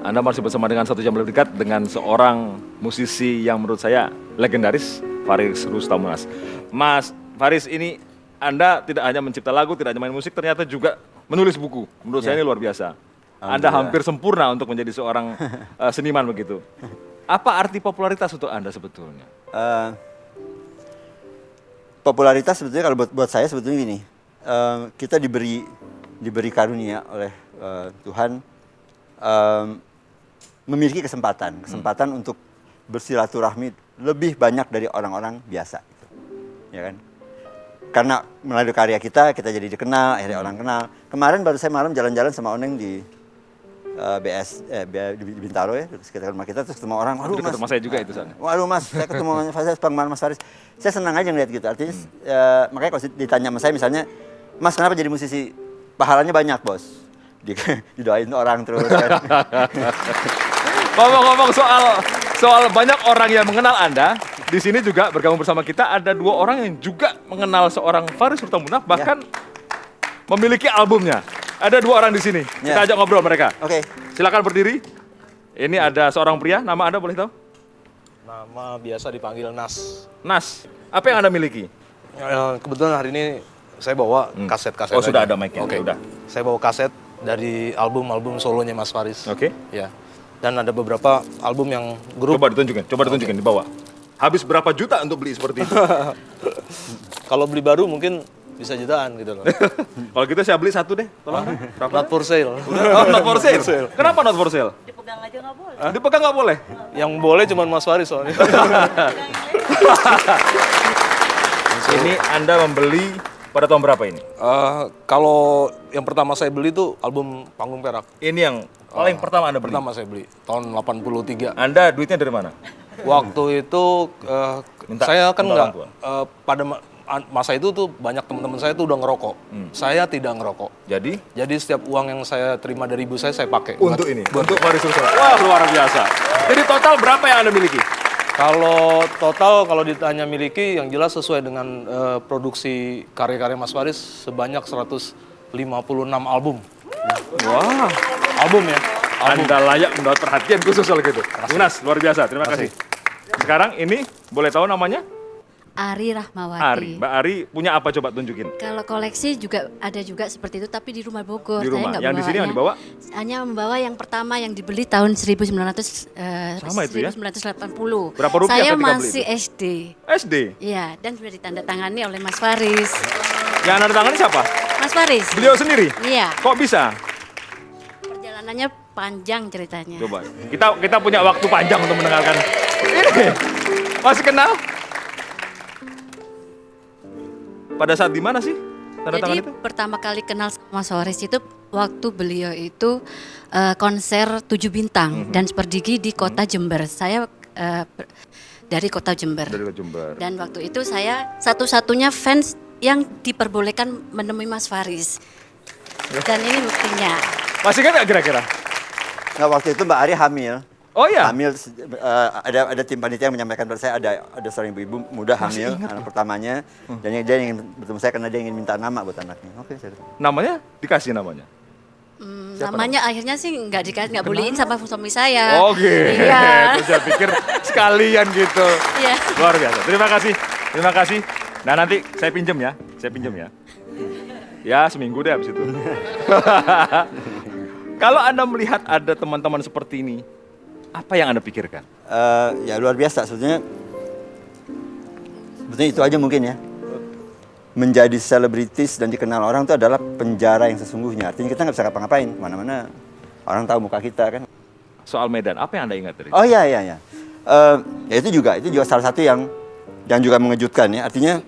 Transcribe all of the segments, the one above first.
Anda masih bersama dengan Satu Jam Lebih Dekat dengan seorang musisi yang menurut saya legendaris, Faris Rustamunas. Mas Faris, ini Anda tidak hanya mencipta lagu, tidak hanya main musik, ternyata juga menulis buku. Menurut saya ini luar biasa. Anda hampir sempurna untuk menjadi seorang seniman begitu. Apa arti popularitas untuk Anda sebetulnya? Popularitas sebetulnya kalau buat saya sebetulnya gini, kita diberi karunia oleh Tuhan memiliki kesempatan untuk bersilaturahmi lebih banyak dari orang-orang biasa, gitu. Ya kan? Karena melalui karya kita jadi dikenal, akhirnya orang kenal. Kemarin baru saya malam jalan-jalan sama Oneng di di Bintaro ya, sekitar rumah kita, terus ketemu orang, waduh Mas, Rumah saya juga itu sana. waduh Mas, saya ketemu Mas Faris. Saya senang aja ngeliat gitu, artinya makanya kalau ditanya sama saya misalnya, Mas kenapa jadi musisi? Pahalanya banyak bos, didoain orang terus kan. Ngomong-ngomong soal banyak orang yang mengenal Anda, di sini juga bergabung bersama kita ada dua orang yang juga mengenal seorang Faris Rustamunas, bahkan memiliki albumnya. Ada dua orang di sini. Kita ajak ngobrol mereka. Oke. Silakan berdiri. Ini ada seorang pria, nama Anda boleh tahu? Nama biasa dipanggil Nas. Nas. Apa yang Anda miliki? Kebetulan hari ini saya bawa kaset-kaset. Oh, sudah aja. ada mic-nya. Oke. Sudah. Saya bawa kaset dari album solonya Mas Faris. Oke. Ya. Dan ada beberapa album yang grup. Coba ditunjukin di bawah. Habis berapa juta untuk beli seperti itu? Kalau beli baru mungkin bisa jutaan gitu loh. Kalau gitu saya beli satu deh, tolong. Not for sale. Oh, not for sale. Kenapa not for sale? Dipegang aja nggak boleh. Dipegang nggak boleh? Yang boleh cuma Mas Faris soalnya. Ini Anda membeli pada tahun berapa ini? Kalau yang pertama saya beli itu album Panggung Perak. Ini yang paling pertama Anda beli? Pertama saya beli tahun 83. Anda duitnya dari mana? Waktu itu saya kan minta nggak orang tua. pada masa itu tuh banyak teman-teman saya tuh udah ngerokok. Saya tidak ngerokok. Jadi Setiap uang yang saya terima dari ibu saya pakai untuk ini, untuk Faris Rustamunas. Wah, luar biasa. Jadi total berapa yang Anda miliki? Kalau ditanya miliki, yang jelas sesuai dengan produksi karya-karya Mas Faris sebanyak 156 album. Wah, Album ya. Anda layak mendapat perhatian khusus soal gitu. Bung Nas, luar biasa. Terima kasih. Sekarang ini boleh tahu namanya? Ari Rahmawati. Ari. Mbak Ari punya apa coba tunjukin? Kalau koleksi juga ada juga seperti itu, tapi di rumah Bogor. Di rumah. Saya nggak Yang di sini yang dibawa? Hanya membawa yang pertama yang dibeli tahun 1980. Sama itu ya? 1980. Berapa rupiah Saya ketika beli masih itu? SD. SD. Iya, dan sudah ditandatangani oleh Mas Faris. Yang Anda tangani siapa? Mas Faris. Beliau sendiri? Iya. Kok bisa? Perjalanannya panjang ceritanya. Coba. Kita punya waktu panjang untuk mendengarkan. Ini. Masih kenal? Pada saat di mana sih tanda tangan Jadi itu? pertama kali kenal sama Mas Faris itu waktu beliau itu konser 7 bintang dan Sperdigi di kota Jember. Saya dari kota Jember. Dari Jember. Dan waktu itu saya satu-satunya fans yang diperbolehkan menemui Mas Faris. Dan ini buktinya. Masih kan nggak kira-kira? Nah waktu itu Mbak Ari hamil. Oh iya? Hamil, ada tim panitia yang menyampaikan pada saya ada seorang ibu muda hamil, anak pertamanya, dan dia ingin bertemu saya karena dia ingin minta nama buat anaknya. Oke, saya Namanya dikasih namanya? Namanya akhirnya sih nggak bolehin sama suami saya. Oke. Iya. Terus saya pikir sekalian gitu. Iya. Luar biasa. Terima kasih. Nah nanti saya pinjem ya. Ya seminggu deh abis itu. Kalau Anda melihat ada teman-teman seperti ini, apa yang Anda pikirkan? Ya luar biasa sebetulnya itu aja mungkin ya. Menjadi selebritis dan dikenal orang itu adalah penjara yang sesungguhnya. Artinya kita nggak bisa ngapa-ngapain, mana-mana orang tahu muka kita kan. Soal Medan, apa yang Anda ingat dari itu? Oh iya. Ya itu juga salah satu yang juga mengejutkan ya. Artinya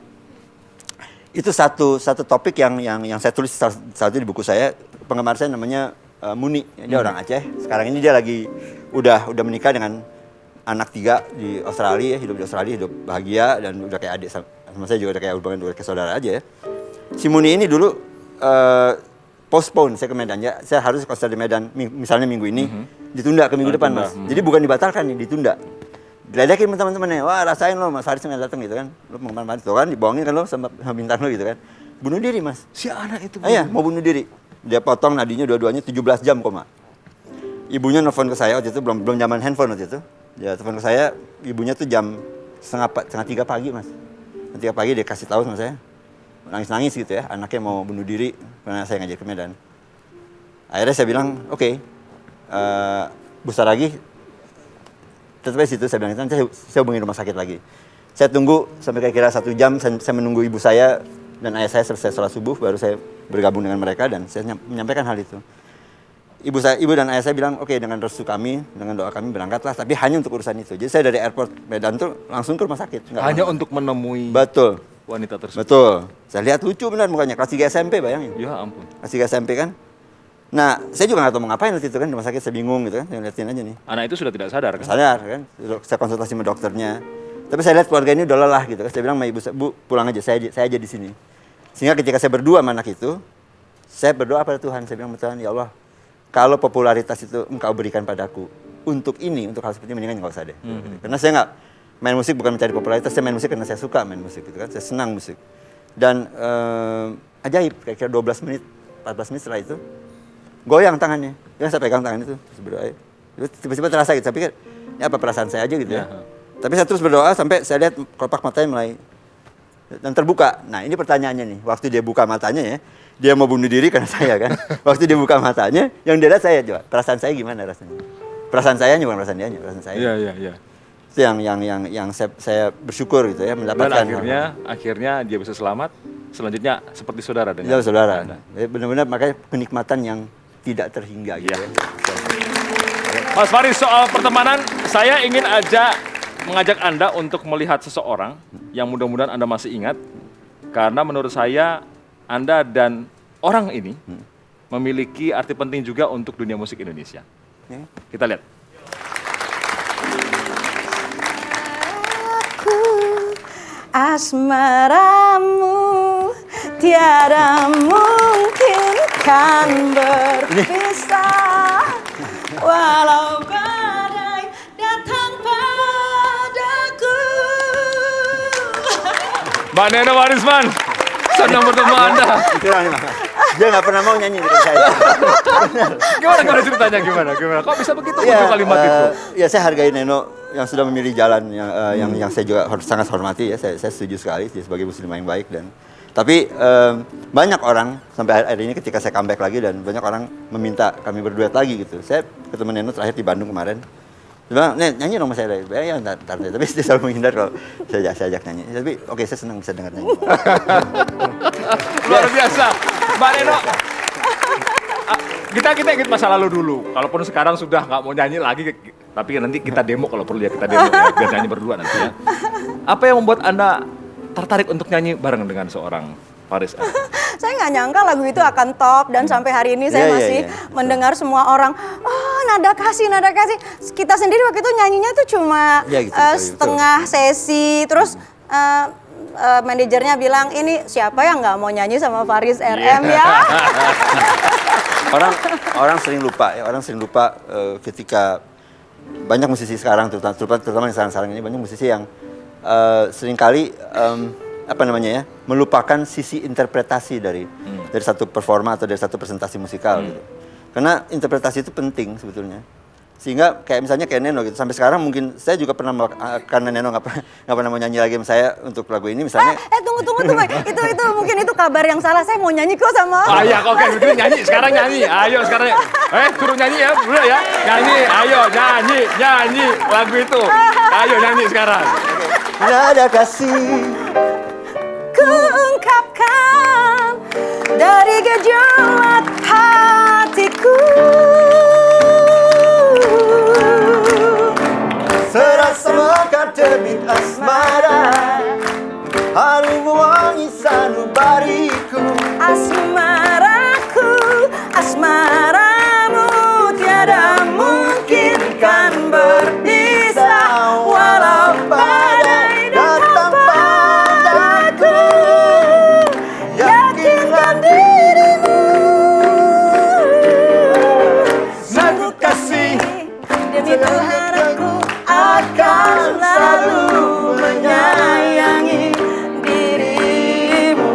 itu satu topik yang saya tulis salah satu di buku saya. Penggemar saya namanya Muni, dia orang Aceh. Sekarang ini dia lagi udah menikah dengan anak 3 di Australia, hidup di Australia, hidup bahagia dan udah kayak adik sama saya juga udah kayak hubungan udah kayak saudara aja ya. Si Muni ini dulu postpone saya ke Medan ya. Saya harus konser di Medan misalnya minggu ini ditunda ke minggu depan Mas. Jadi bukan dibatalkan nih, ditunda. Diledekin teman-temannya, wah rasain lo Mas Faris nggak datang gitu kan. Lo penggemar tuh kan dibohongin kan lo sama bintang lo gitu kan. bunuh diri mas. Si anak itu. Iya, mau bunuh diri. Dia potong nadinya dua-duanya 17 jam koma. Ibunya nelfon ke saya waktu itu, belum zaman handphone waktu itu. Dia telepon ke saya, ibunya tuh jam setengah 3 pagi mas. Setengah 3 pagi dia kasih tahu sama saya. Nangis-nangis gitu ya, anaknya mau bunuh diri karena saya ngajak ke Medan. Akhirnya saya bilang, oke, Bu Saragi, tetap di situ. Saya bilang, nanti saya hubungi rumah sakit lagi. Saya tunggu sampai kira-kira 1 jam, saya menunggu ibu saya dan ayah saya selesai sholat subuh, baru saya bergabung dengan mereka dan saya menyampaikan hal itu. Ibu dan ayah saya bilang, oke, dengan restu kami, dengan doa kami berangkatlah, tapi hanya untuk urusan itu. Jadi saya dari airport Medan tuh langsung ke rumah sakit. Hanya untuk menemui Betul. wanita tersebut. Betul. Saya lihat lucu benar mukanya, kelas 3 SMP bayangin. Ya ampun. Kelas 3 SMP kan. Nah, saya juga nggak tahu mau ngapain waktu itu kan, di rumah sakit saya bingung gitu kan, saya liatin aja nih. Anak itu sudah tidak sadar kan? Sadar kan, saya konsultasi sama dokternya. Tapi saya lihat keluarga ini udah lelah gitu kan, saya bilang sama ibu, Bu, pulang aja, saya aja di sini. Sehingga ketika saya berdua sama anak itu, saya berdoa pada Tuhan, saya bilang Tuhan, ya Allah, kalau popularitas itu Engkau berikan padaku, untuk ini, untuk hal seperti ini, mendingan nggak usah deh. Karena saya nggak, main musik bukan mencari popularitas, saya main musik karena saya suka main musik gitu kan, saya senang musik. Dan ajaib, kira-kira 12 menit, 14 menit setelah itu, goyang tangannya. Ya saya pegang tangan itu, terus berdoa. Tiba-tiba terasa gitu, saya pikir, ini apa perasaan saya aja gitu ya. Tapi saya terus berdoa sampai saya lihat kelopak matanya mulai dan terbuka. Nah ini pertanyaannya nih, waktu dia buka matanya ya, dia mau bunuh diri karena saya kan. Waktu dia buka matanya, yang dia lihat saya coba, perasaan saya gimana rasanya? Perasaan saya bukan perasaan dia, perasaan saya. Iya. Itu yang saya bersyukur gitu ya, mendapatkan. Dan akhirnya dia bisa selamat. Selanjutnya seperti saudara dengan. Ya saudara. Benar-benar makanya kenikmatan yang tidak terhingga gitu ya. Mas Faris, soal pertemanan, saya ingin mengajak Anda untuk melihat seseorang yang mudah-mudahan Anda masih ingat. Karena menurut saya, Anda dan orang ini memiliki arti penting juga untuk dunia musik Indonesia. Kita lihat. Asmaramu tiada mungkin kan berpisah, walau badai datang padaku. Mbak Neno Warisman, senang bertemu Anda. Itulah nih, dia nggak pernah mau nyanyi dengan saya. Gimana ceritanya, gimana? Kok bisa begitu untuk kalimat itu? Ya saya hargai Neno yang sudah memilih jalan yang saya juga sangat hormati ya. Saya setuju sekali dia sebagai muslim yang baik tapi banyak orang sampai hari ini ketika saya comeback lagi dan banyak orang meminta kami berduet lagi gitu. Saya ketemu Neno terakhir di Bandung kemarin. Dia bilang, nyanyi dong sama saya. Ya, ntar. Tapi dia selalu menghindar kalau saya ajak nyanyi. Tapi oke, saya senang bisa dengar nyanyi. Luar biasa. Mbak Neno, kita ingat masa lalu dulu. Kalaupun sekarang sudah nggak mau nyanyi lagi, tapi nanti kita demo kalau perlu ya, kita demo ya, biar nyanyi berdua nanti ya. Apa yang membuat Anda tertarik untuk nyanyi bareng dengan seorang Faris? Saya nggak nyangka lagu itu akan top dan sampai hari ini saya masih mendengar semua orang, oh nada kasih. Kita sendiri waktu itu nyanyinya tuh cuma setengah sesi, terus manajernya bilang, ini siapa yang nggak mau nyanyi sama Faris RM ya? Orang sering lupa ketika banyak musisi sekarang, terutama yang sekarang ini banyak musisi yang seringkali melupakan sisi interpretasi dari satu performa atau dari satu presentasi musikal gitu. Karena interpretasi itu penting sebetulnya. Sehingga kayak Neno gitu, sampai sekarang mungkin saya juga pernah, karena Neno nggak pernah mau nyanyi lagi sama saya untuk lagu ini misalnya. Tunggu, itu mungkin itu kabar yang salah, saya mau nyanyi kok sama. Iya, oke, begitu nyanyi, sekarang nyanyi, ayo sekarang, suruh nyanyi ya, udah ya, nyanyi, ayo nyanyi lagu itu, ayo nyanyi sekarang. Nada kasih ku ungkapkan dari gejala